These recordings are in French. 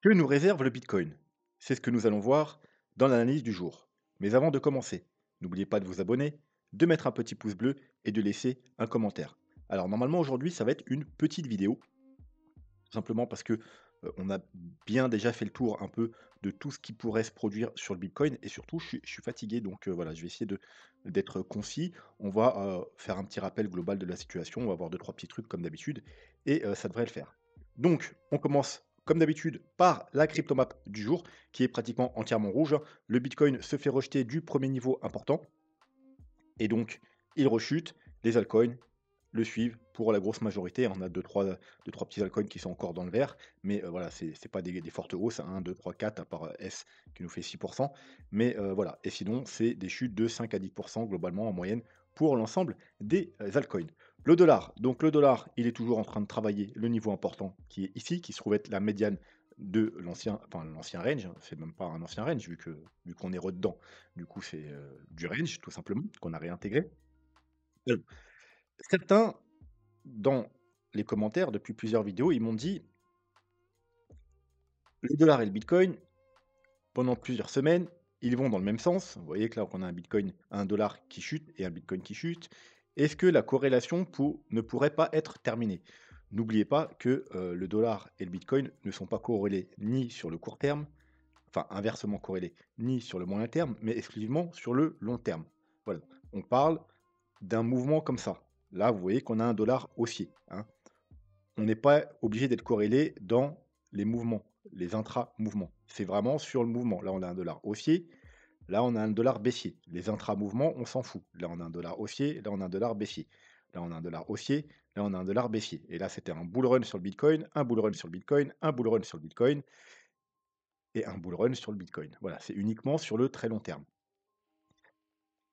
Que nous réserve le Bitcoin? C'est ce que nous allons voir dans l'analyse du jour. Mais avant de commencer, n'oubliez pas de vous abonner, de mettre un petit pouce bleu et de laisser un commentaire. Alors normalement aujourd'hui ça va être une petite vidéo, tout simplement parce que on a bien déjà fait le tour un peu de tout ce qui pourrait se produire sur le Bitcoin et surtout je suis fatigué donc voilà, je vais essayer d'être concis. On va faire un petit rappel global de la situation, on va voir deux trois petits trucs comme d'habitude et ça devrait le faire. Donc on commence comme d'habitude par la cryptomap du jour qui est pratiquement entièrement rouge. Le Bitcoin se fait rejeter du premier niveau important et donc il rechute, les altcoins le suivent pour la grosse majorité. On a deux trois petits altcoins qui sont encore dans le vert, mais voilà, c'est pas des fortes hausses, 1, 2, 3, 4 à part, S qui nous fait 6. Mais voilà et sinon, c'est des chutes de 5 à 10 globalement en moyenne pour l'ensemble des, altcoins. Le dollar, donc le dollar, il est toujours en train de travailler le niveau important qui est ici, qui se trouve être la médiane de l'ancien range, hein. C'est même pas un ancien range vu qu'on est rededans. Du coup, c'est, du range tout simplement qu'on a réintégré. Certains, dans les commentaires depuis plusieurs vidéos, ils m'ont dit: «Le dollar et le bitcoin, pendant plusieurs semaines, ils vont dans le même sens». Vous voyez que là, on a un bitcoin, un dollar qui chute et un bitcoin qui chute. Est-ce que la corrélation ne pourrait pas être terminée? N'oubliez pas que, le dollar et le bitcoin ne sont pas corrélés ni sur le court terme, enfin inversement corrélés, ni sur le moyen terme, mais exclusivement sur le long terme. Voilà, on parle d'un mouvement comme ça. Là, vous voyez qu'on a un dollar haussier, hein. On n'est pas obligé d'être corrélé dans les mouvements, les intra-mouvements. C'est vraiment sur le mouvement. Là, on a un dollar haussier, là, on a un dollar baissier. Les intra-mouvements, on s'en fout. Là, on a un dollar haussier, là, on a un dollar baissier. Là, on a un dollar haussier, là, on a un dollar baissier. Et là, c'était un bull run sur le Bitcoin, un bull run sur le Bitcoin, un bull run sur le Bitcoin et un bull run sur le Bitcoin. Voilà, c'est uniquement sur le très long terme.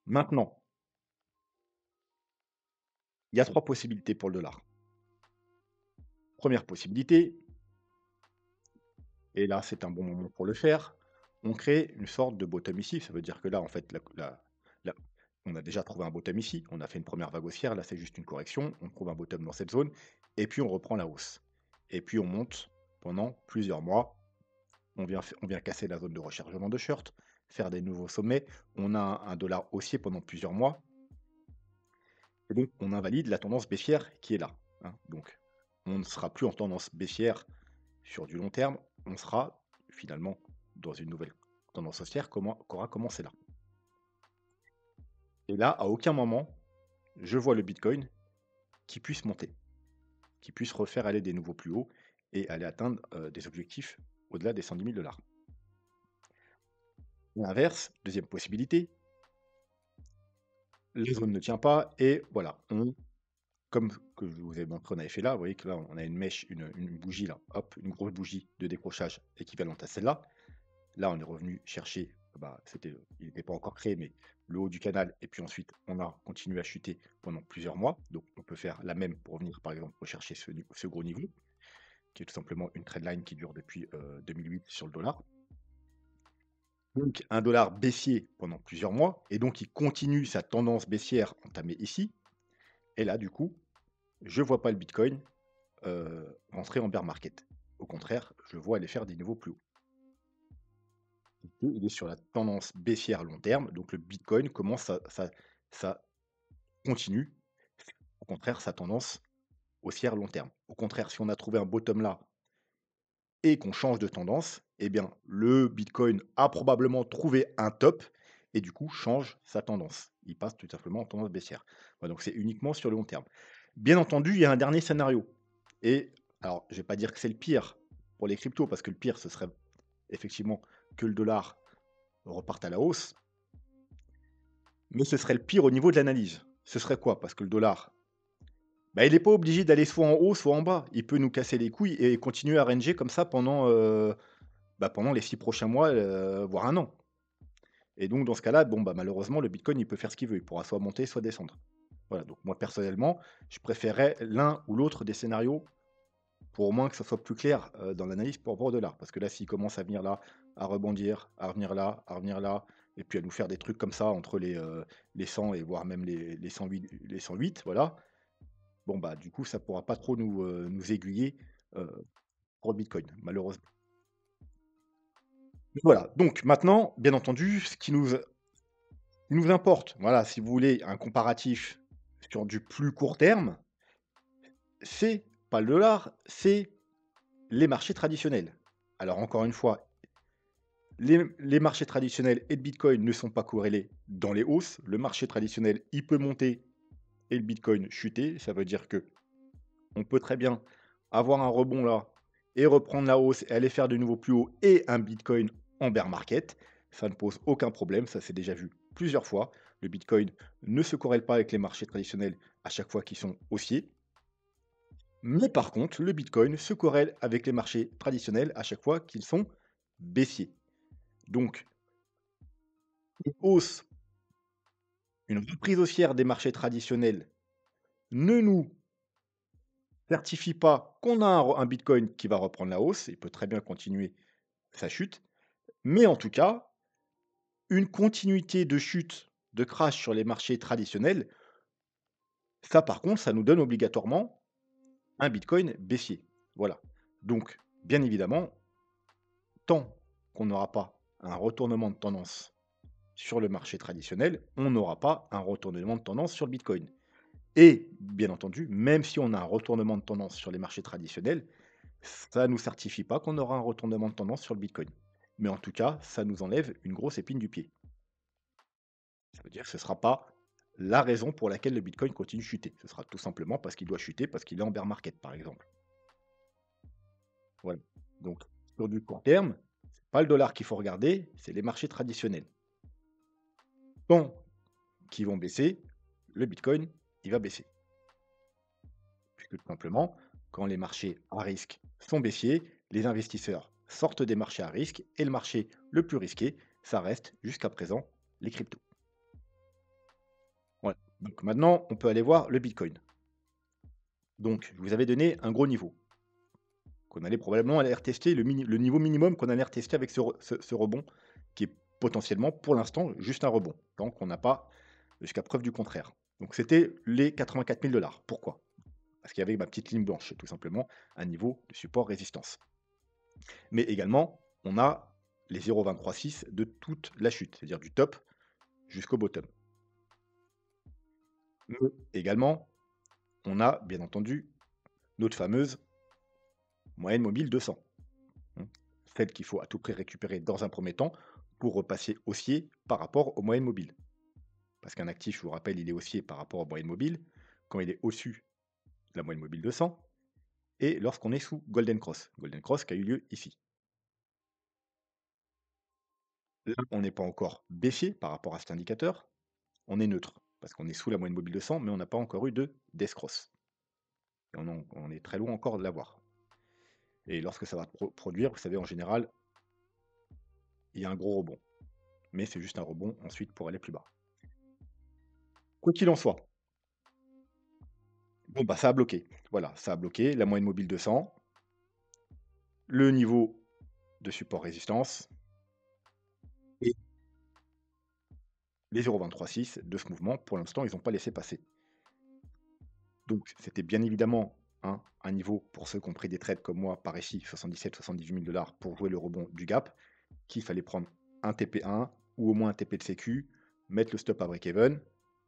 Maintenant, il y a trois possibilités pour le dollar. Première possibilité, et là, c'est un bon moment pour le faire. On crée une sorte de bottom ici. Ça veut dire que là, en fait, on a déjà trouvé un bottom ici. On a fait une première vague haussière. Là, c'est juste une correction. On trouve un bottom dans cette zone. Et puis, on reprend la hausse. Et puis, on monte pendant plusieurs mois. On vient casser la zone de rechargement de short, faire des nouveaux sommets. On a un dollar haussier pendant plusieurs mois. Et donc, on invalide la tendance baissière qui est là, hein. Donc, on ne sera plus en tendance baissière sur du long terme, on sera finalement dans une nouvelle tendance haussière qu'aura commencé là. Et là, à aucun moment, je vois le Bitcoin qui puisse monter, qui puisse refaire aller des nouveaux plus hauts et aller atteindre des objectifs au-delà des 110 000 dollars. L'inverse, deuxième possibilité, la zone ne tient pas et voilà, comme que je vous ai montré, on avait fait là, vous voyez que là, on a une mèche, une bougie là, hop, une grosse bougie de décrochage équivalente à celle-là. Là, on est revenu chercher, bah, il n'était pas encore créé, mais le haut du canal et puis ensuite, on a continué à chuter pendant plusieurs mois. Donc on peut faire la même pour venir, par exemple, rechercher ce gros niveau, qui est tout simplement une trendline qui dure depuis, 2008 sur le dollar. Donc un dollar baissier pendant plusieurs mois et donc il continue sa tendance baissière entamée ici et là, du coup, je vois pas le bitcoin, rentrer en bear market. Au contraire, je le vois aller faire des niveaux plus hauts. Il est sur la tendance baissière long terme, donc le Bitcoin commence ça continue, au contraire, sa tendance haussière long terme. Au contraire, si on a trouvé un bottom là et qu'on change de tendance, eh bien, le Bitcoin a probablement trouvé un top et du coup change sa tendance. Il passe tout simplement en tendance baissière. Voilà, donc c'est uniquement sur le long terme. Bien entendu, il y a un dernier scénario et alors, je vais pas dire que c'est le pire pour les cryptos parce que le pire, ce serait effectivement que le dollar reparte à la hausse. Mais ce serait le pire au niveau de l'analyse. Ce serait quoi? Parce que le dollar, bah, il est pas obligé d'aller soit en haut, soit en bas. Il peut nous casser les couilles et continuer à ranger comme ça pendant les 6 prochains mois, voire un an. Et donc dans ce cas-là, bon, bah, malheureusement, le bitcoin, il peut faire ce qu'il veut. Il pourra soit monter, soit descendre. Voilà, donc moi personnellement, je préférerais l'un ou l'autre des scénarios pour au moins que ça soit plus clair, dans l'analyse pour rapport au dollar. Parce que là, s'il commence à venir là, à rebondir, à revenir là, à revenir là, et puis à nous faire des trucs comme ça entre les 100 et voire même les 108, voilà. Bon, bah, du coup, ça pourra pas trop nous aiguiller, pour le bitcoin, malheureusement. Voilà, donc maintenant, bien entendu, ce qui nous importe, voilà, si vous voulez un comparatif sur du plus court terme, c'est pas le dollar, c'est les marchés traditionnels. Alors encore une fois, les marchés traditionnels et le bitcoin ne sont pas corrélés dans les hausses. Le marché traditionnel, il peut monter et le bitcoin chuter. Ça veut dire que on peut très bien avoir un rebond là et reprendre la hausse et aller faire de nouveau plus haut et un bitcoin en bear market. Ça ne pose aucun problème, ça s'est déjà vu plusieurs fois. Le bitcoin ne se corrèle pas avec les marchés traditionnels à chaque fois qu'ils sont haussiers. Mais par contre, le bitcoin se corrèle avec les marchés traditionnels à chaque fois qu'ils sont baissiers. Donc, une hausse, une reprise haussière des marchés traditionnels ne nous certifie pas qu'on a un bitcoin qui va reprendre la hausse. Il peut très bien continuer sa chute. Mais en tout cas, une continuité de chute, de crash sur les marchés traditionnels, ça par contre, ça nous donne obligatoirement un bitcoin baissier. Voilà. Donc, bien évidemment, tant qu'on n'aura pas un retournement de tendance sur le marché traditionnel, on n'aura pas un retournement de tendance sur le bitcoin. Et bien entendu, même si on a un retournement de tendance sur les marchés traditionnels, ça ne nous certifie pas qu'on aura un retournement de tendance sur le bitcoin. Mais en tout cas, ça nous enlève une grosse épine du pied. Ça veut dire que ce ne sera pas la raison pour laquelle le bitcoin continue de chuter. Ce sera tout simplement parce qu'il doit chuter, parce qu'il est en bear market, par exemple. Voilà. Donc, sur du court terme, c'est pas le dollar qu'il faut regarder, c'est les marchés traditionnels. Tant qu'ils vont baisser, le bitcoin, il va baisser. Puisque tout simplement, quand les marchés à risque sont baissiers, les investisseurs sortent des marchés à risque et le marché le plus risqué, ça reste jusqu'à présent les cryptos. Voilà. Donc maintenant, on peut aller voir le bitcoin. Donc, je vous avais donné un gros niveau qu'on allait probablement aller retester, le niveau minimum qu'on allait retester avec ce rebond qui est potentiellement, pour l'instant, juste un rebond, tant qu'on n'a pas jusqu'à preuve du contraire. Donc c'était les 84 000 $. Pourquoi? Parce qu'il y avait ma petite ligne blanche, tout simplement, un niveau de support résistance. Mais également, on a les 0,236 de toute la chute, c'est-à-dire du top jusqu'au bottom. Mais également, on a bien entendu notre fameuse moyenne mobile 200, hein, celle qu'il faut à tout prix récupérer dans un premier temps pour repasser haussier par rapport aux moyennes mobiles. Parce qu'un actif, je vous rappelle, il est haussier par rapport aux moyennes mobiles quand il est au-dessus de la moyenne mobile 200 et lorsqu'on est sous Golden Cross. Golden Cross qui a eu lieu ici. Là, on n'est pas encore baissier par rapport à cet indicateur, on est neutre parce qu'on est sous la moyenne mobile 200, mais on n'a pas encore eu de death cross. Et on est très loin encore de l'avoir. Et lorsque ça va produire, vous savez, en général, il y a un gros rebond. Mais c'est juste un rebond ensuite pour aller plus bas. Quoi qu'il en soit, bon, bah, ça a bloqué. Voilà, ça a bloqué la moyenne mobile 200, le niveau de support résistance et les 0,236 de ce mouvement. Pour l'instant, ils n'ont pas laissé passer. Donc, c'était bien évidemment un niveau pour ceux qui ont pris des trades comme moi par ici, 77-78 000 $ pour jouer le rebond du gap, qu'il fallait prendre un TP1 ou au moins un TP de sécu, mettre le stop à break-even,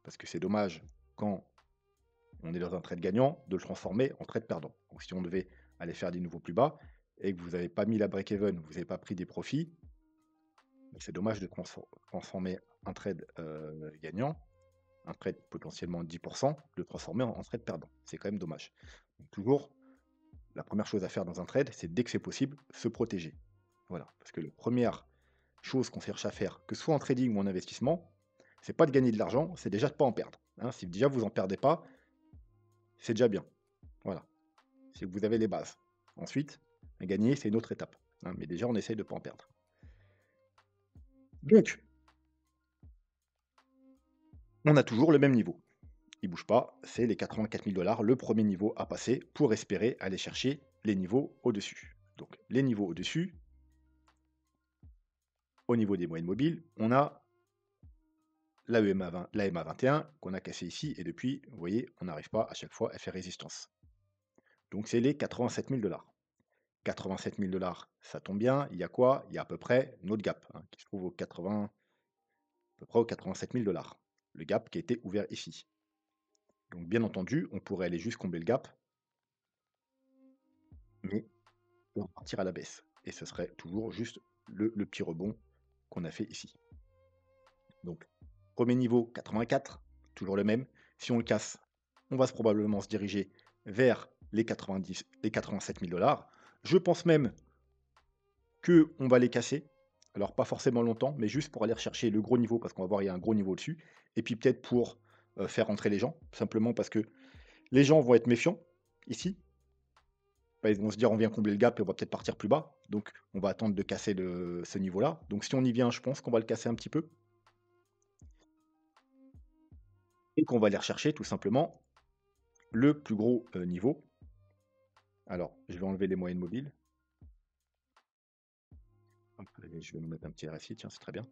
parce que c'est dommage quand on est dans un trade gagnant de le transformer en trade perdant. Donc si on devait aller faire des nouveaux plus bas et que vous n'avez pas mis la break-even, vous n'avez pas pris des profits, c'est dommage de transformer un trade gagnant, un trade potentiellement 10%, de le transformer en trade perdant. C'est quand même dommage. Donc toujours, la première chose à faire dans un trade, c'est dès que c'est possible, se protéger. Voilà, parce que la première chose qu'on cherche à faire, que ce soit en trading ou en investissement, c'est pas de gagner de l'argent, c'est déjà de pas en perdre, hein. Si déjà vous en perdez pas, c'est déjà bien. Voilà, c'est que vous avez les bases. Ensuite, gagner, c'est une autre étape, hein, mais déjà on essaye de pas en perdre. Donc, on a toujours le même niveau. Il bouge pas, c'est les 84 000 $, le premier niveau à passer pour espérer aller chercher les niveaux au-dessus. Donc les niveaux au-dessus, au niveau des moyennes mobiles, on a la EMA 21 qu'on a cassé ici, et depuis, vous voyez, on n'arrive pas à chaque fois à faire résistance. Donc c'est les 87 000 $. 87 000 ça tombe bien. Il y a quoi? Il y a à peu près notre gap, hein, qui se trouve aux 80, à peu près aux 87 000 le gap qui a été ouvert ici. Donc bien entendu, on pourrait aller juste combler le gap, mais on va repartir à la baisse et ce serait toujours juste le petit rebond qu'on a fait ici. Donc, premier niveau 84, toujours le même. Si on le casse, on va probablement se diriger vers les 90, les 87 000 Je pense même que on va les casser. Alors, pas forcément longtemps, mais juste pour aller rechercher le gros niveau, parce qu'on va voir, il y a un gros niveau dessus. Et puis peut-être pour faire rentrer les gens, simplement parce que les gens vont être méfiants ici. Bah, ils vont se dire, on vient combler le gap et on va peut-être partir plus bas. Donc, on va attendre de casser ce niveau-là. Donc, si on y vient, je pense qu'on va le casser un petit peu. Et qu'on va aller rechercher tout simplement le plus gros niveau. Alors, je vais enlever les moyennes mobiles. Hop, allez, je vais nous mettre un petit RSI, tiens, c'est très bien.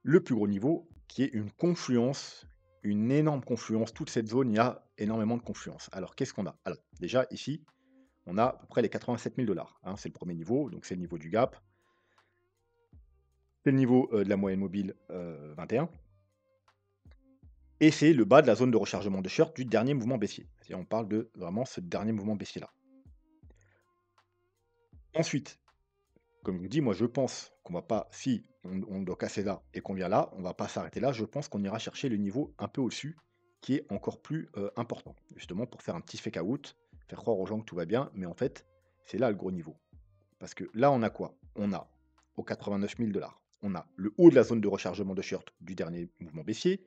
Le plus gros niveau, qui est une confluence, une énorme confluence. Toute cette zone, il y a énormément de confluence. Alors, qu'est-ce qu'on a? Alors, déjà, ici, on a à peu près les 87 000 hein, c'est le premier niveau, donc c'est le niveau du gap. C'est le niveau de la moyenne mobile 21. Et c'est le bas de la zone de rechargement de short du dernier mouvement baissier. C'est-à-dire, on parle de vraiment ce dernier mouvement baissier-là. Ensuite, comme je vous dis, moi je pense qu'on va pas, si on doit casser là et qu'on vient là, on va pas s'arrêter là. Je pense qu'on ira chercher le niveau un peu au-dessus, qui est encore plus important, justement pour faire un petit fake out, faire croire aux gens que tout va bien, mais en fait, c'est là le gros niveau. Parce que là, on a quoi? On a aux 89 000 on a le haut de la zone de rechargement de short du dernier mouvement baissier.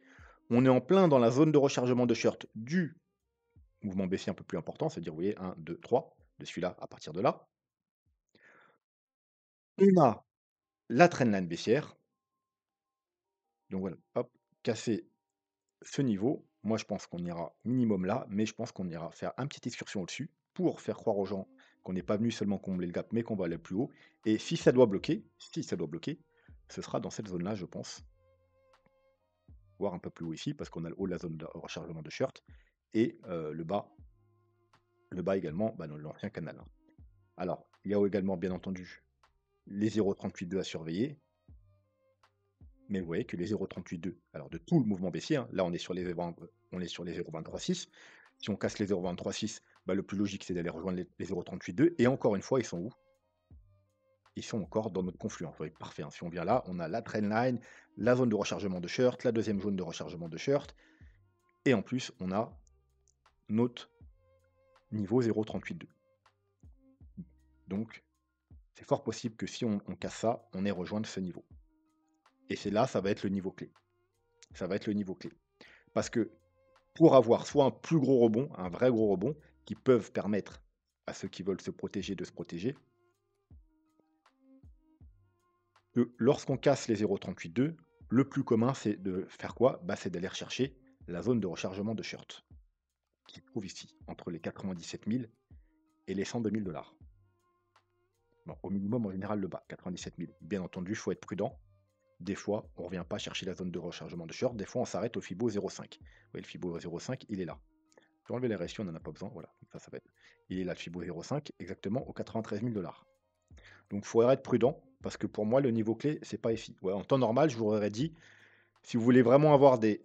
On est en plein dans la zone de rechargement de short du mouvement baissier un peu plus important, c'est-à-dire, vous voyez, 1, 2, 3, de celui-là à partir de là. On a la trendline baissière. Donc voilà, hop, casser ce niveau. Moi, je pense qu'on ira minimum là, mais je pense qu'on ira faire une petite excursion au-dessus pour faire croire aux gens qu'on n'est pas venu seulement combler le gap, mais qu'on va aller plus haut. Et si ça doit bloquer, ce sera dans cette zone-là, je pense, voire un peu plus haut ici, parce qu'on a le haut de la zone de rechargement de shirt et le bas également, bah, dans l'ancien canal, hein. Alors, il y a également, bien entendu, les 0,382 à surveiller. Mais vous voyez que les 0,382, alors de tout le mouvement baissier, hein, là on est sur les 0,20, on est sur les 0,236. Si on casse les 0,236, bah, le plus logique c'est d'aller rejoindre les 0,382. Et encore une fois, ils sont où? Ils sont encore dans notre confluence. Vous voyez, parfait, hein. Si on vient là, on a la trendline, la zone de rechargement de shirt, la deuxième zone de rechargement de shirt. Et en plus, on a notre niveau 0,382. Donc, c'est fort possible que si on casse ça, on ait rejoint ce niveau. Et c'est là, ça va être le niveau clé. Ça va être le niveau clé. Parce que pour avoir soit un plus gros rebond, un vrai gros rebond, qui peuvent permettre à ceux qui veulent se protéger de se protéger, que lorsqu'on casse les 0,382, le plus commun, c'est de faire quoi? Bah, c'est d'aller rechercher la zone de rechargement de short, qui se trouve ici, entre les 97 000 et les 102 000 Bon, au minimum, en général, le bas, 97 000. Bien entendu, il faut être prudent. Des fois, on ne revient pas chercher la zone de rechargement de short. Des fois, on s'arrête au Fibo 0,5. Vous voyez, le Fibo 0,5, il est là. Je vais enlever les ratios, on n'en a pas besoin. Voilà, ça va être. Il est là, le Fibo 0,5, exactement aux 93 000 Donc, il faudrait être prudent, parce que pour moi, le niveau clé, c'est pas ici. Ouais, en temps normal, je vous aurais dit, si vous voulez vraiment avoir de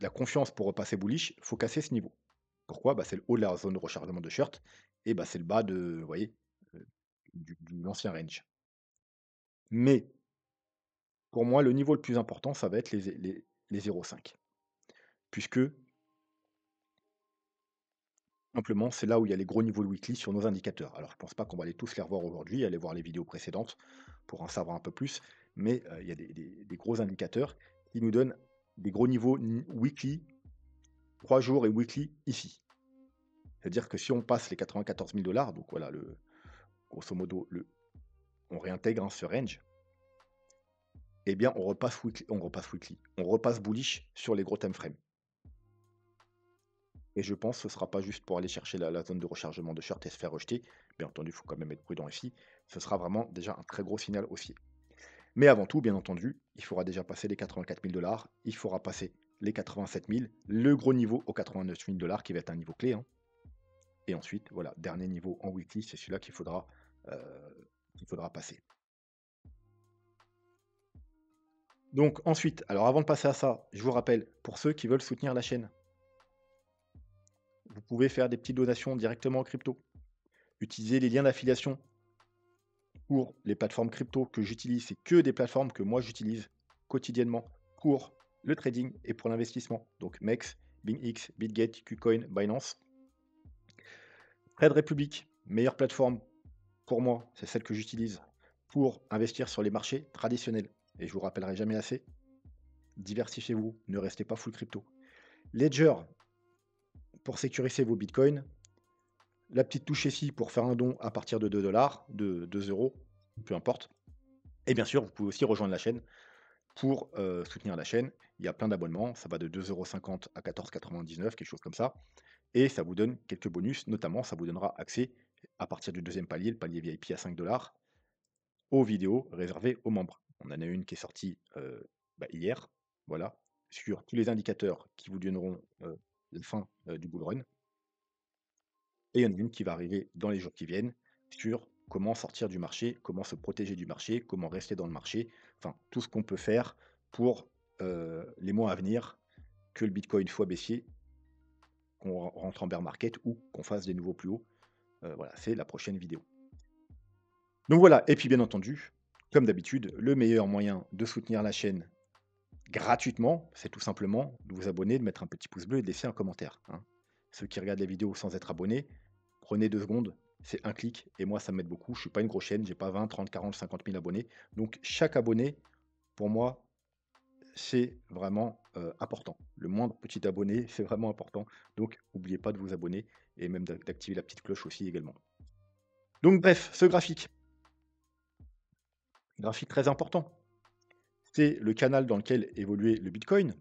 la confiance pour repasser bullish, il faut casser ce niveau. Pourquoi? Bah, c'est le haut de la zone de rechargement de shirt, et bah, c'est le bas de, vous voyez, euh, de l'ancien range. Mais, pour moi, le niveau le plus important, ça va être les 0,5. Puisque, simplement, c'est là où il y a les gros niveaux de weekly sur nos indicateurs. Alors, je pense pas qu'on va aller tous les revoir aujourd'hui, aller voir les vidéos précédentes pour en savoir un peu plus, mais il y a des gros indicateurs qui nous donnent des gros niveaux weekly, 3 jours et weekly ici. C'est-à-dire que si on passe les 94 000 donc voilà, grosso modo, on réintègre, hein, ce range, eh bien, on repasse bullish sur les gros time frames. Et je pense que ce ne sera pas juste pour aller chercher la zone de rechargement de short et se faire rejeter. Bien entendu, il faut quand même être prudent ici. Ce sera vraiment déjà un très gros signal haussier. Mais avant tout, bien entendu, il faudra déjà passer les 84 000 il faudra passer les 87 000, le gros niveau aux 89 000 qui va être un niveau clé, hein. et ensuite, voilà, dernier niveau en weekly, c'est celui-là qu'il faudra passer. Donc ensuite, alors avant de passer à ça, je vous rappelle, pour ceux qui veulent soutenir la chaîne, vous pouvez faire des petites donations directement en crypto. Utilisez les liens d'affiliation pour les plateformes crypto que j'utilise. C'est que des plateformes que moi j'utilise quotidiennement pour le trading et pour l'investissement. Donc MEX, BingX, BitGet, KuCoin, Binance. Trade Republic, meilleure plateforme pour moi, c'est celle que j'utilise pour investir sur les marchés traditionnels. Et je vous rappellerai jamais assez, diversifiez-vous, ne restez pas full crypto. Ledger, pour sécuriser vos bitcoins. La petite touche ici pour faire un don à partir de 2 dollars, de 2 euros, peu importe. Et bien sûr, vous pouvez aussi rejoindre la chaîne pour soutenir la chaîne. Il y a plein d'abonnements, ça va de 2,50 € à 14,99 €, quelque chose comme ça. Et ça vous donne quelques bonus, notamment ça vous donnera accès à partir du deuxième palier, le palier VIP à 5 dollars, aux vidéos réservées aux membres. On en a une qui est sortie hier, voilà, sur tous les indicateurs qui vous donneront la fin du bull run. Et il y en a une qui va arriver dans les jours qui viennent sur comment sortir du marché, comment se protéger du marché, comment rester dans le marché, enfin tout ce qu'on peut faire pour les mois à venir, que le Bitcoin soit baissier, qu'on rentre en bear market ou qu'on fasse des nouveaux plus hauts. Voilà, c'est la prochaine vidéo. Donc voilà, et puis bien entendu, comme d'habitude, le meilleur moyen de soutenir la chaîne gratuitement, c'est tout simplement de vous abonner, de mettre un petit pouce bleu et de laisser un commentaire, hein. Ceux qui regardent les vidéos sans être abonnés, prenez 2 secondes, c'est un clic et moi ça m'aide beaucoup. Je suis pas une grosse chaîne, j'ai pas 20, 30, 40, 50 000 abonnés. Donc chaque abonné, pour moi, c'est vraiment, important. Le moindre petit abonné, c'est vraiment important. Donc n'oubliez pas de vous abonner et même d'activer la petite cloche aussi également. Donc bref, ce graphique très important, c'est le canal dans lequel évoluait le Bitcoin,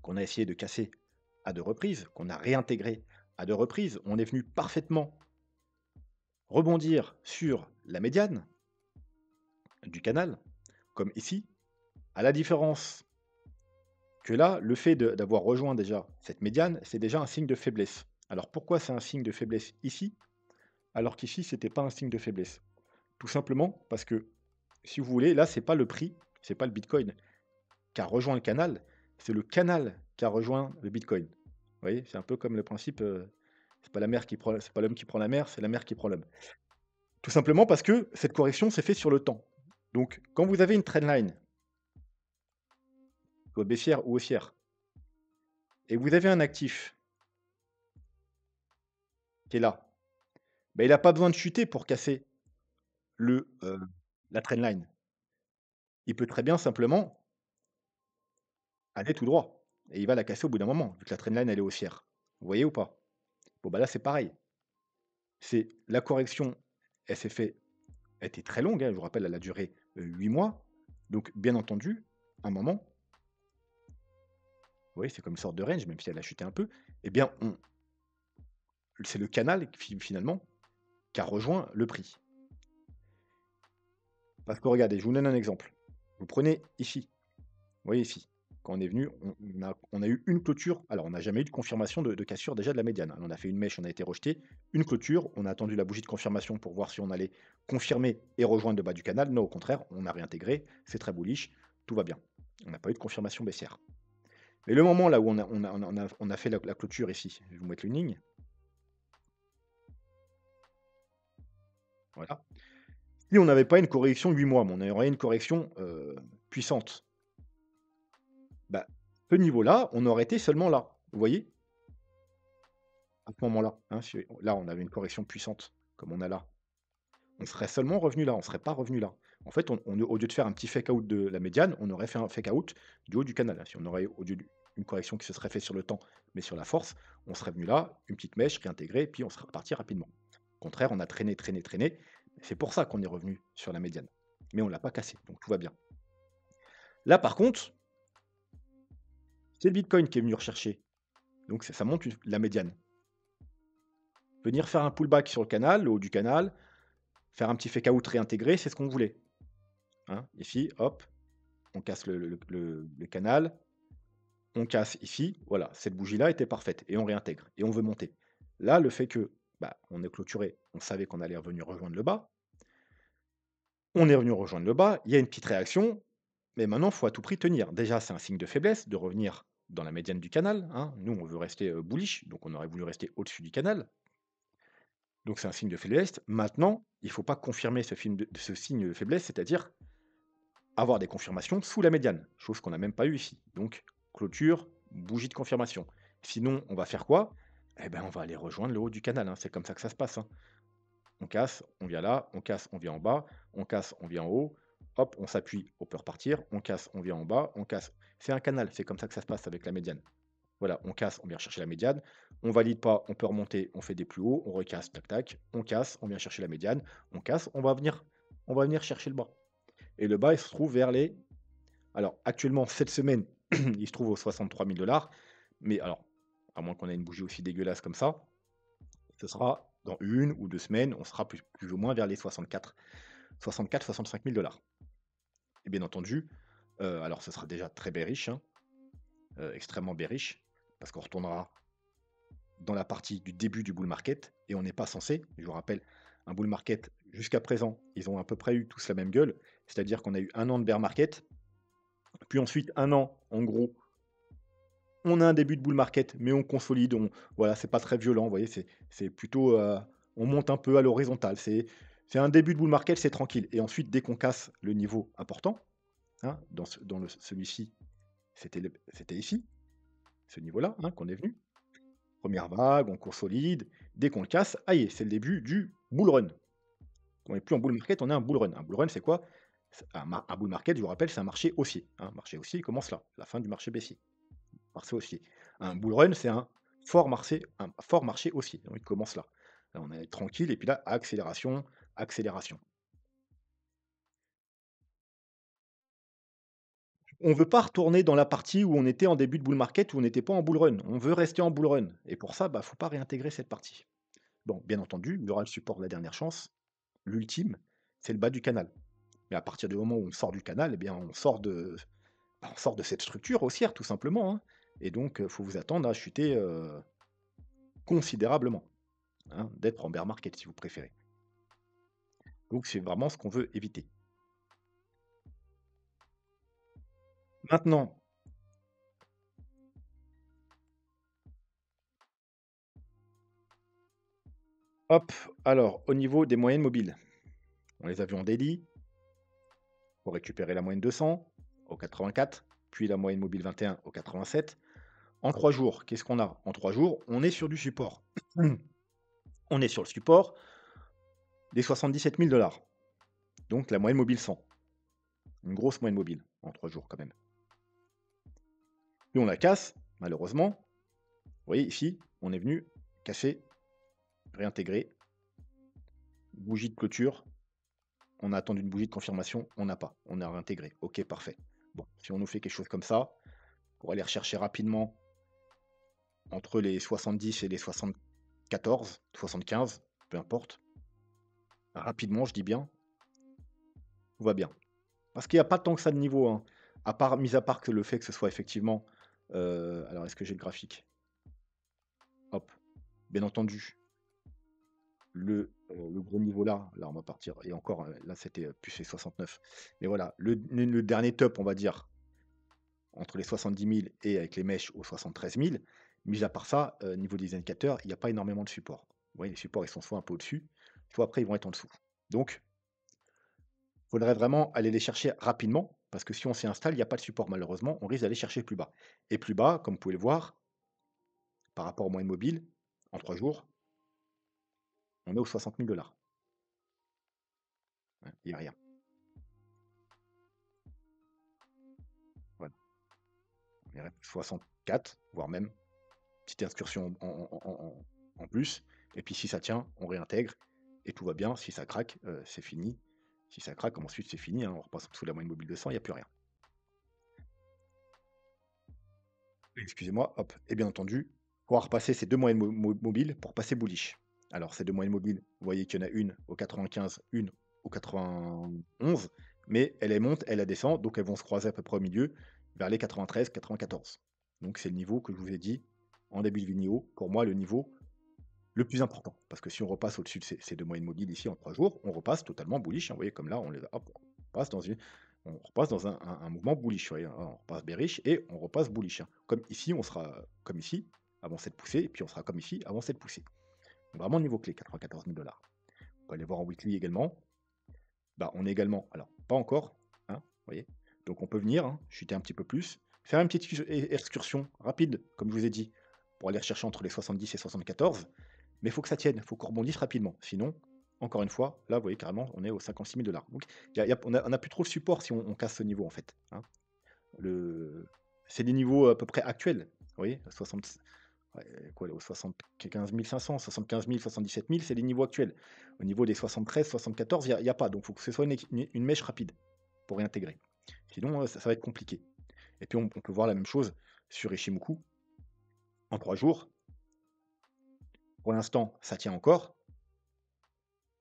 qu'on a essayé de casser à 2 reprises, qu'on a réintégré à 2 reprises. On est venu parfaitement rebondir sur la médiane du canal, comme ici, à la différence que là, le fait d'avoir rejoint déjà cette médiane, c'est déjà un signe de faiblesse. Alors pourquoi c'est un signe de faiblesse ici, alors qu'ici, c'était pas un signe de faiblesse? Tout simplement parce que, si vous voulez, là, c'est pas le prix, c'est pas le Bitcoin qui a rejoint le canal, c'est le canal qui a rejoint le Bitcoin. Vous voyez? C'est un peu comme le principe, c'est pas la mer qui prend c'est pas l'homme qui prend la mer, c'est la mer qui prend l'homme. Tout simplement parce que cette correction s'est faite sur le temps. Donc quand vous avez une trendline, soit baissière ou haussière, et vous avez un actif qui est là, ben il a pas besoin de chuter pour casser le, la trendline. Il peut très bien simplement aller tout droit et il va la casser au bout d'un moment, vu que la trendline elle est haussière. Vous voyez ou pas? Bon bah là c'est pareil. C'est la correction, elle s'est fait elle était très longue, hein, je vous rappelle, elle a duré, 8 mois. Donc bien entendu, à un moment, vous voyez, c'est comme une sorte de range, même si elle a chuté un peu, eh bien on c'est le canal qui finalement qui a rejoint le prix. Parce que regardez, je vous donne un exemple. Vous prenez ici, vous voyez ici, quand on est venu, on a eu une clôture. Alors, on n'a jamais eu de confirmation de cassure déjà de la médiane, hein. On a fait une mèche, on a été rejeté. Une clôture, on a attendu la bougie de confirmation pour voir si on allait confirmer et rejoindre le bas du canal. Non, au contraire, on a réintégré, c'est très bullish, tout va bien. On n'a pas eu de confirmation baissière. Mais le moment là où on a fait la clôture ici, je vais vous mettre une ligne. Voilà. Si on n'avait pas une correction 8 mois, mais on aurait une correction puissante, bah, ce niveau-là, on aurait été seulement là. Vous voyez? À ce moment-là, hein, là, on avait une correction puissante, comme on a là. On serait seulement revenu là, on ne serait pas revenu là. En fait, au lieu de faire un petit fake out de la médiane, on aurait fait un fake out du haut du canal. Si on aurait, au lieu d'une correction qui se serait fait sur le temps, mais sur la force, on serait venu là, une petite mèche, réintégrée, puis on serait reparti rapidement. Au contraire, on a traîné, traîné, traîné. C'est pour ça qu'on est revenu sur la médiane. Mais on ne l'a pas cassé, donc tout va bien. Là, par contre, c'est le Bitcoin qui est venu rechercher. Donc ça monte la médiane. Venir faire un pullback sur le canal, le haut du canal, faire un petit fake out réintégré, c'est ce qu'on voulait, hein. Ici, hop, on casse le canal, on casse ici, voilà, cette bougie-là était parfaite et on réintègre et on veut monter. Là, le fait que Bah, on est clôturé, on savait qu'on allait revenir rejoindre le bas. On est revenu rejoindre le bas, il y a une petite réaction, mais maintenant, il faut à tout prix tenir. Déjà, c'est un signe de faiblesse de revenir dans la médiane du canal, hein. Nous, on veut rester, bullish, donc on aurait voulu rester au-dessus du canal. Donc c'est un signe de faiblesse. Maintenant, il ne faut pas confirmer ce signe de faiblesse, c'est-à-dire avoir des confirmations sous la médiane, chose qu'on n'a même pas eu ici. Donc clôture, bougie de confirmation. Sinon, on va faire quoi? Eh ben, on va aller rejoindre le haut du canal, hein. C'est comme ça que ça se passe, hein. On casse, on vient là, on casse, on vient en bas, on casse, on vient en haut, hop, on s'appuie, on peut repartir, on casse, on vient en bas, on casse. C'est un canal, c'est comme ça que ça se passe avec la médiane. Voilà, on casse, on vient chercher la médiane, on valide pas, on peut remonter, on fait des plus hauts, on recasse, tac tac, on casse, on vient chercher la médiane, on casse, on va venir chercher le bas. Et le bas, il se trouve vers les. Alors, actuellement, cette semaine, il se trouve aux 63 000 $. Mais alors, à moins qu'on ait une bougie aussi dégueulasse comme ça, ce sera dans 1 ou 2 semaines, on sera plus ou moins vers les 65 000 $. Et bien entendu, alors ce sera déjà très bearish, hein, extrêmement bearish, parce qu'on retournera dans la partie du début du bull market et on n'est pas censé. Je vous rappelle, un bull market, jusqu'à présent, ils ont à peu près eu tous la même gueule, c'est-à-dire qu'on a eu un an de bear market, puis ensuite un an, en gros, on a un début de bull market, mais on consolide, voilà, c'est pas très violent, vous voyez, c'est plutôt, on monte un peu à l'horizontale. C'est un début de bull market, c'est tranquille. Et ensuite, dès qu'on casse le niveau important, hein, celui-ci, c'était ici, ce niveau-là, hein, qu'on est venu. Première vague, on consolide. Dès qu'on le casse, aïe, c'est le début du bull run. On n'est plus en bull market, on est un bull run. Un bull run, c'est quoi? Un bull market, je vous rappelle, c'est un marché haussier, hein. Marché haussier, il commence là, la fin du marché baissier. Marché haussier. Un bull run, c'est un fort marché haussier. Donc il commence là. Là, on est tranquille, et puis là, accélération, accélération. On veut pas retourner dans la partie où on était en début de bull market, où on n'était pas en bull run. On veut rester en bull run. Et pour ça, bah, faut pas réintégrer cette partie. Bon, bien entendu, il y aura le support de la dernière chance. L'ultime, c'est le bas du canal. Mais à partir du moment où on sort du canal, eh bien, on sort de cette structure haussière, tout simplement, hein. Et donc, faut vous attendre à chuter considérablement, hein, d'être en bear market si vous préférez. Donc, c'est vraiment ce qu'on veut éviter. Maintenant, hop, alors, au niveau des moyennes mobiles, on les a vues en daily pour récupérer la moyenne 200 au 84, puis la moyenne mobile 21 au 87. En 3 jours, qu'est-ce qu'on a? En 3 jours, on est sur du support. On est sur le support des 77 000 $. Donc la moyenne mobile 100. Une grosse moyenne mobile en 3 jours quand même. Puis on la casse, malheureusement. Vous voyez ici, on est venu casser, réintégrer, bougie de clôture. On a attendu une bougie de confirmation, on n'a pas. On a réintégré. Ok, parfait. Bon, si on nous fait quelque chose comme ça, pour aller rechercher rapidement entre les 70 et les 74, 75, peu importe. Rapidement, je dis bien, tout va bien. Parce qu'il n'y a pas tant que ça de niveau, hein. Mis à part que le fait que ce soit effectivement. Alors, est-ce que j'ai le graphique? Hop. Bien entendu, le gros niveau là, on va partir. Et encore, là, c'était plus les 69. Mais voilà, le dernier top, on va dire, entre les 70 000 et avec les mèches aux 73 000. Mis à part ça, niveau des indicateurs, il n'y a pas énormément de supports. Vous voyez, les supports, ils sont soit un peu au-dessus, soit après, ils vont être en dessous. Donc, il faudrait vraiment aller les chercher rapidement, parce que si on s'y installe, il n'y a pas de support malheureusement, on risque d'aller chercher plus bas. Et plus bas, comme vous pouvez le voir, par rapport au moyenne mobile, en 3 jours, on est aux 60 000 $. Ouais, il n'y a rien. Voilà. On irait 64, voire même petite excursion en plus. Et puis si ça tient, on réintègre et tout va bien. Si ça craque, c'est fini. Si ça craque, ensuite c'est fini, hein, on repasse sous la moyenne mobile de 100, il n'y a plus rien. Excusez-moi, hop. Et bien entendu, pour repasser ces deux moyennes mobiles pour passer bullish. Alors, ces deux moyennes mobiles, vous voyez qu'il y en a une au 95, une au 91, mais elle monte, elle descend, donc elles vont se croiser à peu près au milieu, vers les 93, 94. Donc, c'est le niveau que je vous ai dit en début de vidéo. Pour moi, le niveau le plus important. Parce que si on repasse au-dessus de ces 2 moyennes mobiles ici en 3 jours, on repasse totalement bullish, hein. Vous voyez comme là, on les a hop, on repasse dans un mouvement bullish, vous voyez? Hein, on repasse bearish et on repasse bullish, hein. Comme ici, on sera comme ici, avant cette poussée et puis on sera comme ici, avant cette poussée. Donc vraiment niveau clé, 94 000 $. On peut aller voir en weekly également. Bah, on est également alors pas encore, hein, vous voyez? Donc on peut venir, hein, chuter un petit peu plus, faire une petite excursion rapide, comme je vous ai dit, pour aller rechercher entre les 70 et 74, mais il faut que ça tienne, il faut qu'on rebondisse rapidement. Sinon, encore une fois, là, vous voyez carrément, on est aux 56 000 $. Donc on a plus trop le support si on casse ce niveau, en fait, hein. Le c'est des niveaux à peu près actuels, vous voyez? 60 ouais, quoi, aux 75 500, 75 000, 77 000, c'est les niveaux actuels. Au niveau des 73, 74, il y a pas, donc il faut que ce soit une mèche rapide pour réintégrer. Sinon, ça va être compliqué. Et puis on peut voir la même chose sur Ishimoku en 3 jours. Pour l'instant, ça tient encore.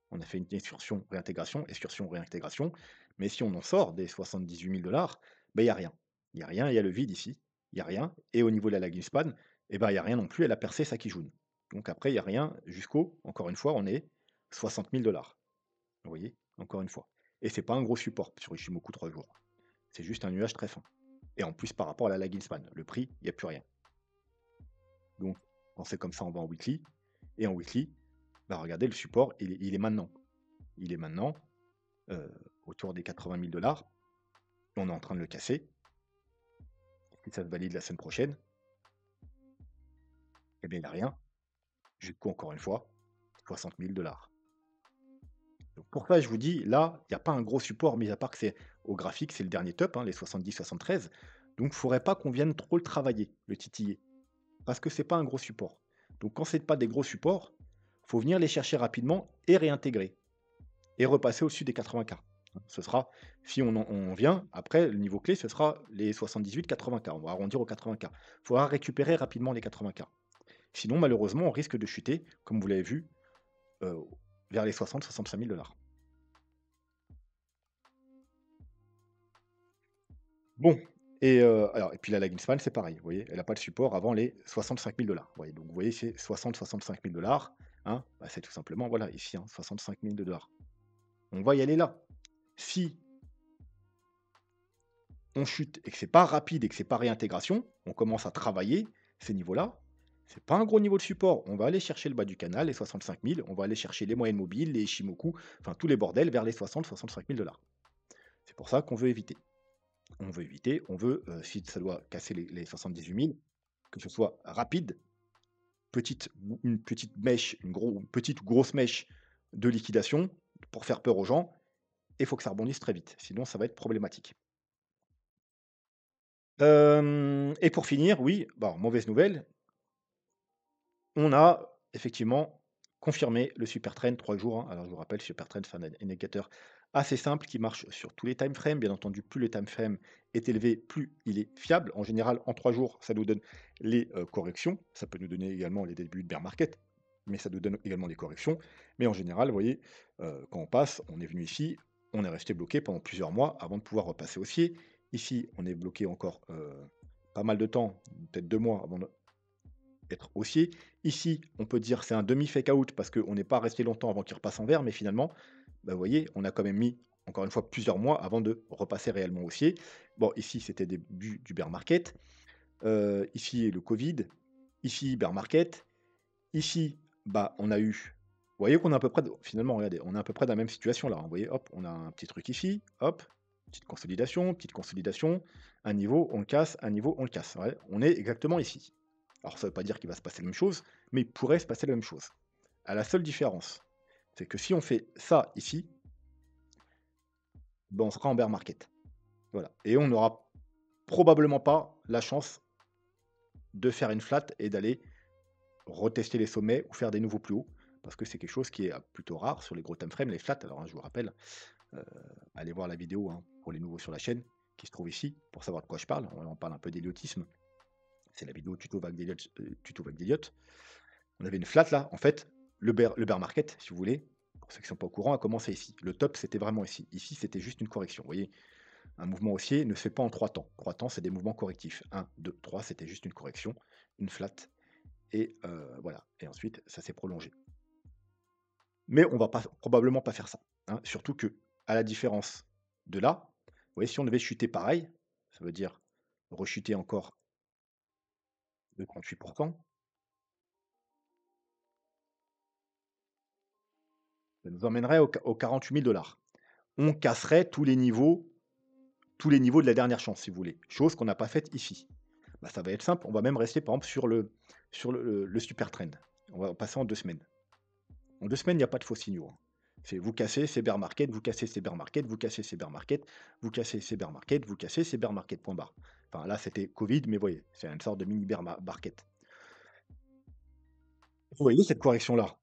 On a fait une excursion, réintégration, excursion, réintégration. Mais si on en sort des 78 000 $, ben, il y a rien. Il y a rien, il y a le vide ici, il y a rien et au niveau de la lagging span, et ben, il y a rien non plus, elle a percé sa Kijun. Donc après, il y a rien jusqu'au encore une fois, on est 60 000 $. Vous voyez? Encore une fois. Et c'est pas un gros support sur Ishimoku 3 jours. C'est juste un nuage très fin. Et en plus, par rapport à la lagging span, le prix, il y a plus rien. Donc, quand c'est comme ça, on va en weekly. Et en weekly, bah, regardez, le support, il est maintenant. Il est maintenant euh, autour des 80 000 $. On est en train de le casser. Si ça se valide la semaine prochaine, eh bien, il n'y a rien. Jusqu'au, encore une fois, 60 000 $. Donc pour ça, je vous dis, là, il n'y a pas un gros support, mis à part que c'est au graphique, c'est le dernier top, hein, les 70-73. Donc, il ne faudrait pas qu'on vienne trop le travailler, le titiller, parce que c'est pas un gros support. Donc, quand c'est pas des gros supports, faut venir les chercher rapidement et réintégrer et repasser au-dessus des 80K. Ce sera, si on vient, après, le niveau clé, ce sera les 78-80K. On va arrondir aux 80K. Il faudra récupérer rapidement les 80K. Sinon, malheureusement, on risque de chuter, comme vous l'avez vu, euh, vers les 60-65 000 $. Bon, et puis la lagging span, c'est pareil, vous voyez? Elle a pas de support avant les 65 000 $. Vous voyez? Donc vous voyez, c'est 60-65 000 $, hein? Bah, c'est tout simplement, voilà, ici, hein, 65 000 $. On va y aller là. Si on chute et que c'est pas rapide et que c'est pas réintégration, on commence à travailler ces niveaux-là. C'est pas un gros niveau de support. On va aller chercher le bas du canal, les 65 000. On va aller chercher les moyennes mobiles, les Ishimoku, enfin tous les bordels vers les 60-65 000 $. C'est pour ça qu'on veut éviter. On veut éviter, on veut, si ça doit casser les 78 000, que ce soit rapide, une petite mèche, une petite ou grosse mèche de liquidation pour faire peur aux gens. Et il faut que ça rebondisse très vite, sinon ça va être problématique. Et pour finir, oui, bah, alors mauvaise nouvelle, on a effectivement confirmé le super trend 3 jours, hein. Alors je vous rappelle, super trend, c'est un indicateur assez simple qui marche sur tous les time frames. Bien entendu, plus le time frame est élevé, plus il est fiable. En général, en 3 jours, ça nous donne les corrections. Ça peut nous donner également les débuts de bear market, mais ça nous donne également des corrections. Mais en général, vous voyez, quand on passe, on est venu ici, on est resté bloqué pendant plusieurs mois avant de pouvoir repasser haussier. Ici, on est bloqué encore pas mal de temps, peut-être 2 mois avant être haussier. Ici, on peut dire c'est un demi fake out parce qu'on n'est pas resté longtemps avant qu'il repasse en vert, mais finalement, bah, vous voyez, on a quand même mis, encore une fois, plusieurs mois avant de repasser réellement haussier. Bon, ici, c'était début du bear market. Ici, le Covid. Ici, bear market. Ici, bah, on a eu. Vous voyez qu'on est à peu près, finalement, regardez, on est à peu près dans la même situation là, hein. Vous voyez, hop, on a un petit truc ici, hop, petite consolidation, un niveau, on le casse, un niveau, on le casse. Ouais, on est exactement ici. Alors ça ne veut pas dire qu'il va se passer la même chose, mais il pourrait se passer la même chose. À la seule différence, c'est que si on fait ça ici, ben on sera en bear market. Voilà. Et on n'aura probablement pas la chance de faire une flat et d'aller retester les sommets ou faire des nouveaux plus hauts. Parce que c'est quelque chose qui est plutôt rare sur les gros time frames, les flats. Alors, hein, je vous rappelle, euh, allez voir la vidéo, hein, pour les nouveaux sur la chaîne qui se trouve ici pour savoir de quoi je parle. On en parle un peu d'héliotisme. C'est la vidéo tuto vague d'Elliott. On avait une flat là, en fait, le bear market, si vous voulez, pour ceux qui ne sont pas au courant, a commencé ici. Le top, c'était vraiment ici. Ici, c'était juste une correction. Vous voyez, un mouvement haussier ne se fait pas en 3 temps. 3 temps, c'est des mouvements correctifs. Un, 2, 3, c'était juste une correction, une flat. et voilà et ensuite ça s'est prolongé. Mais on va pas probablement pas faire ça, hein. Surtout que à la différence de là, vous voyez, si on devait chuter pareil, ça veut dire rechuter encore de 38, ça nous emmènerait aux 48 000 $. On casserait tous les niveaux de la dernière chance, si vous voulez, chose qu'on n'a pas faite ici. Bah, ça va être simple, on va même rester par exemple sur le super trend. On va passer en 2 semaines. En 2 semaines, il y a pas de faux signaux, hein. C'est vous cassez, c'est bear market, vous cassez, c'est bear market, vous cassez, c'est bear market, vous cassez, c'est bear market, vous cassez, c'est bear market, point barre. Enfin là, c'était Covid, mais vous voyez, c'est une sorte de mini market. Vous voyez cette correction-là?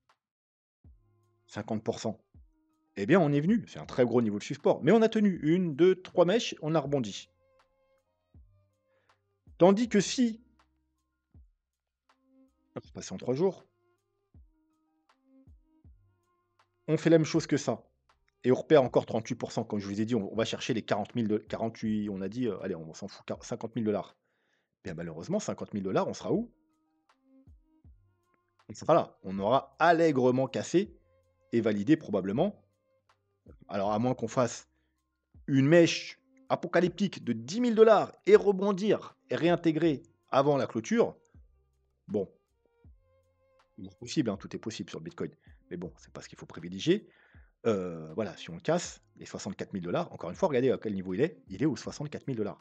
50. Eh bien, on est venu, c'est un très gros niveau de support, mais on a tenu une, 2, 3 mèches, on a rebondi. Tandis que si, on va passer en 3 jours, on fait la même chose que ça et on repère encore 38, comme je vous ai dit, on va chercher les 40 000 de 48, on a dit, allez, on s'en fout, 50 000 $. Bien malheureusement, 50 000 $, on sera où? On sera là. On aura allègrement cassé et validé probablement. Alors à moins qu'on fasse une mèche apocalyptique de 10 000 $ et rebondir et réintégrer avant la clôture, bon, c'est possible, hein, tout est possible sur le Bitcoin. Mais bon, c'est pas ce qu'il faut privilégier. Voilà, si on le casse, les 64 000 $, encore une fois, regardez à quel niveau il est. Il est aux 64 000 $.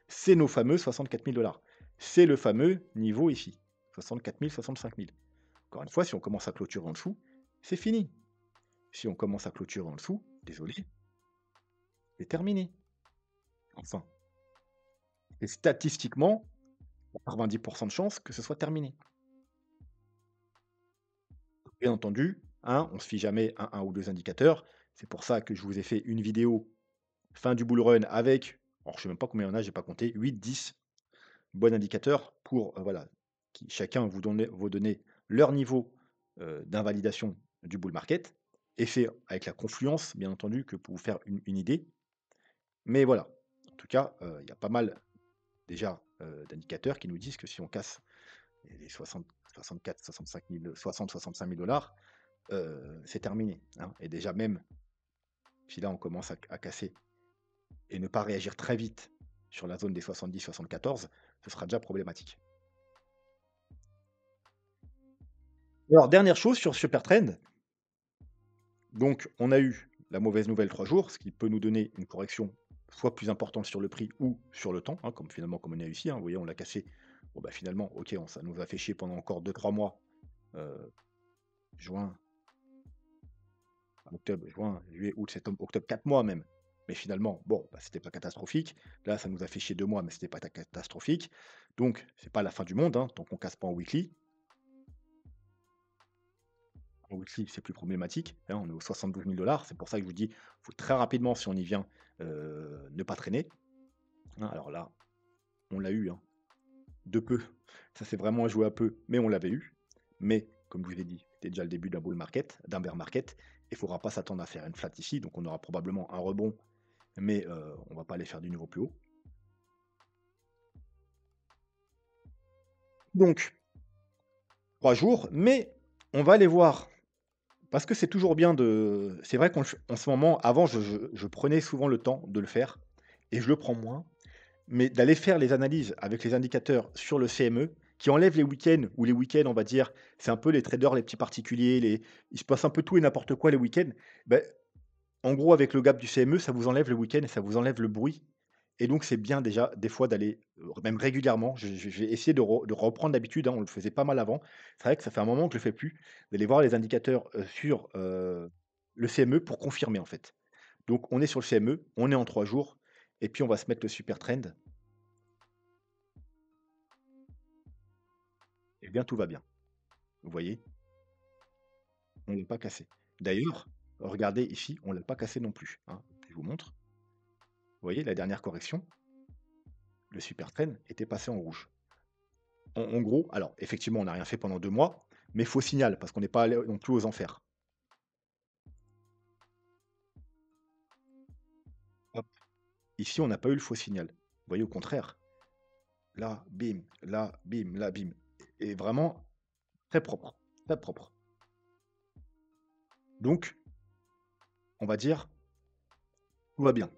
C'est nos fameux 64 000 $. C'est le fameux niveau ici, 64 000, 65 000. Encore une fois, si on commence à clôturer en dessous, c'est fini. Si on commence à clôturer en dessous, désolé, c'est terminé. Enfin, et statistiquement, 90 de chances que ce soit terminé. Bien entendu, hein, on se fie jamais à un ou 2 indicateurs. C'est pour ça que je vous ai fait une vidéo fin du bull run avec, alors je sais même pas combien il y en a, j'ai pas compté, 8, 10 bons indicateurs pour, voilà, qui chacun vous donner leur niveau, d'invalidation du bull market et fait avec la confluence, bien entendu, que pour vous faire une idée. Mais voilà, en tout cas, il y a pas mal déjà, d'indicateurs qui nous disent que si on casse les 64-65 000, 60-65 000 $, c'est terminé, hein. Et déjà même si là on commence à casser et ne pas réagir très vite sur la zone des 70-74, ce sera déjà problématique. Alors dernière chose sur Supertrend, donc on a eu la mauvaise nouvelle 3 jours, ce qui peut nous donner une correction soit plus importante sur le prix ou sur le temps, hein, comme finalement comme on a eu ici, hein. Vous voyez, on l'a cassé. Bon bah finalement, OK, ça nous a fait chier pendant encore 2-3 mois, heu, juin, octobre, juin, juillet, août, septembre, octobre, 4 mois même. Mais finalement, bon, bah, c'était pas catastrophique. Là, ça nous a fait chier 2 mois, mais c'était pas catastrophique. Donc, c'est pas la fin du monde, hein, tant qu'on casse pas en weekly. En weekly, c'est plus problématique, hein, on est aux 72 000 $. C'est pour ça que je vous dis, faut très rapidement, si on y vient, ne pas traîner, hein. Alors là, on l'a eu, hein, de peu. Ça s'est vraiment joué à peu, mais on l'avait eu. Mais comme je vous ai dit, c'était déjà le début d'un bull market, d'un bear market. Il ne faudra pas s'attendre à faire une flat ici, donc on aura probablement un rebond, mais on va pas aller faire du nouveau plus haut. Donc 3 jours, mais on va aller voir parce que c'est toujours bien de c'est vrai qu'en ce moment, avant, je prenais souvent le temps de le faire et je le prends moins. Mais d'aller faire les analyses avec les indicateurs sur le CME, qui enlèvent les week-ends où les week-ends, on va dire, c'est un peu les traders, les petits particuliers, il se passe un peu tout et n'importe quoi les week-ends. Beh, en gros, avec le gap du CME, ça vous enlève le week-end et ça vous enlève le bruit et donc c'est bien déjà des fois d'aller, même régulièrement, j'ai essayé de reprendre l'habitude, hein, on le faisait pas mal avant. C'est vrai que ça fait un moment que je le fais plus, d'aller voir les indicateurs, sur, le CME pour confirmer, en fait. Donc on est sur le CME, on est en 3 jours et puis on va se mettre le super trend et bien tout va bien. Vous voyez? On l'a pas cassé. D'ailleurs, regardez ici, on l'a pas cassé non plus, hein. Je vous montre. Vous voyez la dernière correction, le super trend était passé en rouge. En gros, alors effectivement, on n'a rien fait pendant 2 mois, mais faux signal parce qu'on n'est pas allé non plus aux enfers. Hop, ici, on n'a pas eu le faux signal. Vous voyez, au contraire, là, bim, là, bim, là, bim et vraiment très propre, très propre. Donc, on va dire, tout va bien.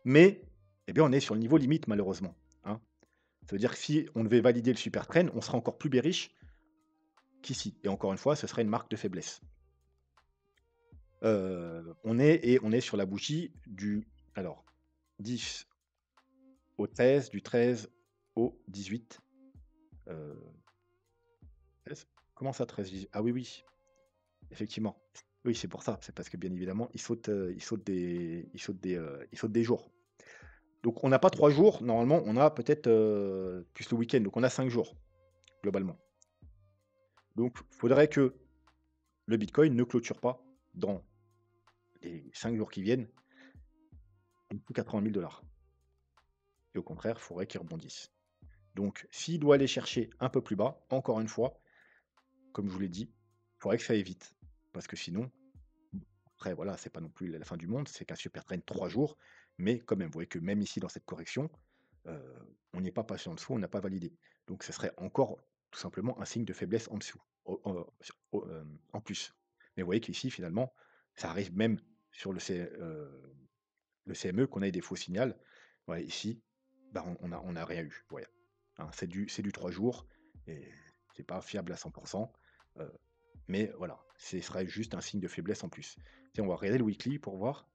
Mais, eh bien, on est sur le niveau limite malheureusement, hein. Ça veut dire que si on devait valider le super trend, on serait encore plus bearish qu'ici et encore une fois, ce serait une marque de faiblesse. On est sur la bougie du alors 10 au 13, du 13 au 18, heu, 13? Comment ça 13-18? Ah oui, oui, effectivement. Oui, c'est pour ça, c'est parce que bien évidemment, il saute des jours. Donc on n'a pas 3 jours, normalement, on a peut-être, plus le week-end, donc on a 5 jours, globalement. Donc faudrait que le bitcoin ne clôture pas dans les 5 jours qui viennent en dessous 80 000 et au contraire, il faudrait qu'il rebondisse. Donc s'il doit aller chercher un peu plus bas, encore une fois, comme je vous l'ai dit, il faudrait que ça aille vite. Parce que sinon, après voilà, c'est pas non plus la fin du monde, c'est qu'un super trend 3 jours, mais quand même, vous voyez que même ici dans cette correction, heu, on n'est pas passé en dessous, on n'a pas validé. Donc ce serait encore tout simplement un signe de faiblesse en dessous, en plus. Mais vous voyez qu'ici finalement, ça arrive même sur le CME qu'on ait des faux signaux. Ouais, ici, bah, on a rien eu, ouais. Hein, c'est du 3 jours et c'est pas fiable à 100. heu, mais voilà, ce serait juste un signe de faiblesse en plus. Tiens, on va regarder le weekly pour voir.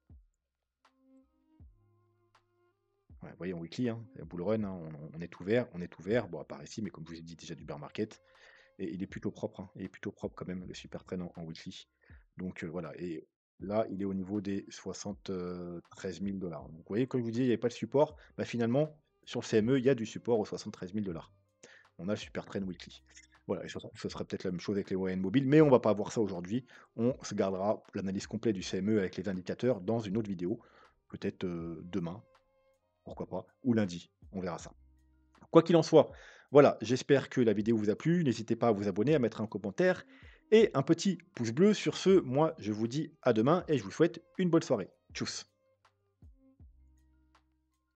Ouais, vous voyez en weekly, hein, bull run, hein, on est ouvert, on est ouvert. Bon, à part ici, mais comme je vous ai dit déjà du bear market et il est plutôt propre, hein, il est plutôt propre quand même le super trend en weekly. Donc, voilà et là, il est au niveau des 73 000 $. Donc vous voyez, comme je vous disais, il y avait pas de support, bah, finalement, sur le CME, il y a du support aux 73 000 $. On a le super trend weekly. Voilà et ce sera peut-être la même chose avec les moyennes mobiles, mais on va pas voir ça aujourd'hui. On se gardera l'analyse complète du CME avec les indicateurs dans une autre vidéo, peut-être, demain, pourquoi pas, ou lundi, on verra ça. Quoi qu'il en soit, voilà, j'espère que la vidéo vous a plu. N'hésitez pas à vous abonner, à mettre un commentaire et un petit pouce bleu. Sur ce, moi, je vous dis à demain et je vous souhaite une bonne soirée. Tchuss.